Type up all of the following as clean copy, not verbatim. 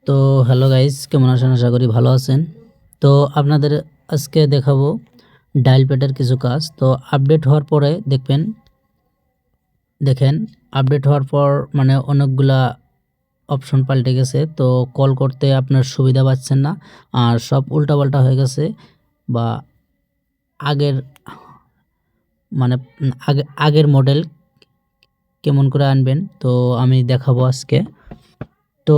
তো hello guys, কেমন আছেন? আশা করি ভালো আছেন। তো আপনাদের আজকে দেখাবো ডায়াল প্যাডের কিছু কাজ। তো আপডেট হওয়ার পরে দেখেন আপডেট হওয়ার পর মানে অনেকগুলা অপশন পাল্টে গেছে। তো কল করতে আপনার সুবিধা পাচ্ছেন না, আর সব উল্টাপাল্টা হয়ে গেছে। বা আগের মানে আগের মডেল কেমন করে আনবেন তো আমি দেখাবো আজকে। তো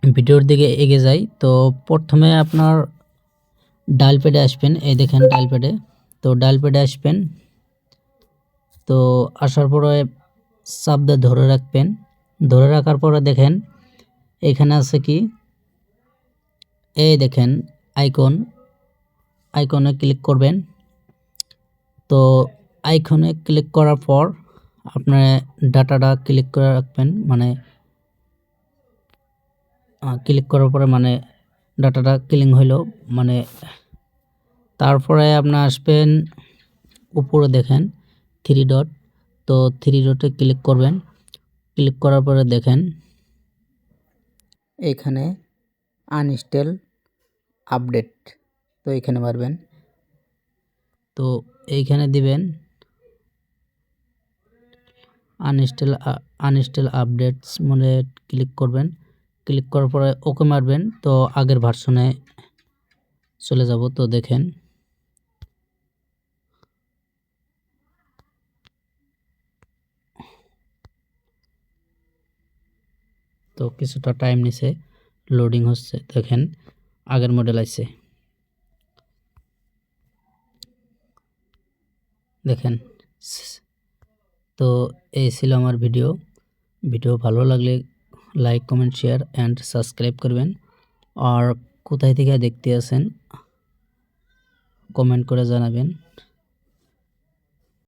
ভিডিওর দিকে এগিয়ে যাই। তো প্রথমে আপনার ডায়াল প্যাডে আসবেন, এই দেখেন ডায়াল প্যাডে। তো ডায়াল প্যাডে আসবেন, তো আসার পরে চাপ দিয়ে ধরে রাখবেন। ধরে রাখার পরে দেখেন এখানে আছে কি, এই দেখেন আইকনে ক্লিক করবেন। তো আইকনে ক্লিক করার পর আপনার ডাটাটা ক্লিক করে রাখবেন, মানে ক্লিক করার পরে মানে ডাটাটা ক্লিক হইল। মানে তারপরে আপনার আসবেন উপরে দেখেন থ্রি ডট। তো থ্রি ডটে ক্লিক করবেন। ক্লিক করার পরে দেখেন এখানে আনইনস্টল আপডেট, তো এখানে মারবেন। তো এইখানে দিবেন আনইনস্টল আপডেটস, মানে ক্লিক করবেন। ক্লিক করার পরে ওকে মারবেন। তো আগের ভার্সনে চলে যাব। তো দেখেন তো কিছুটা টাইম নিছে, লোডিং হচ্ছে। দেখেন আগের মডেল আছে, দেখেন। তো এই ছিল আমার ভিডিও ভালো লাগলে like, comment, share and subscribe করবেন। আর কোথায় থেকে দেখতে আছেন কমেন্ট করে জানাবেন।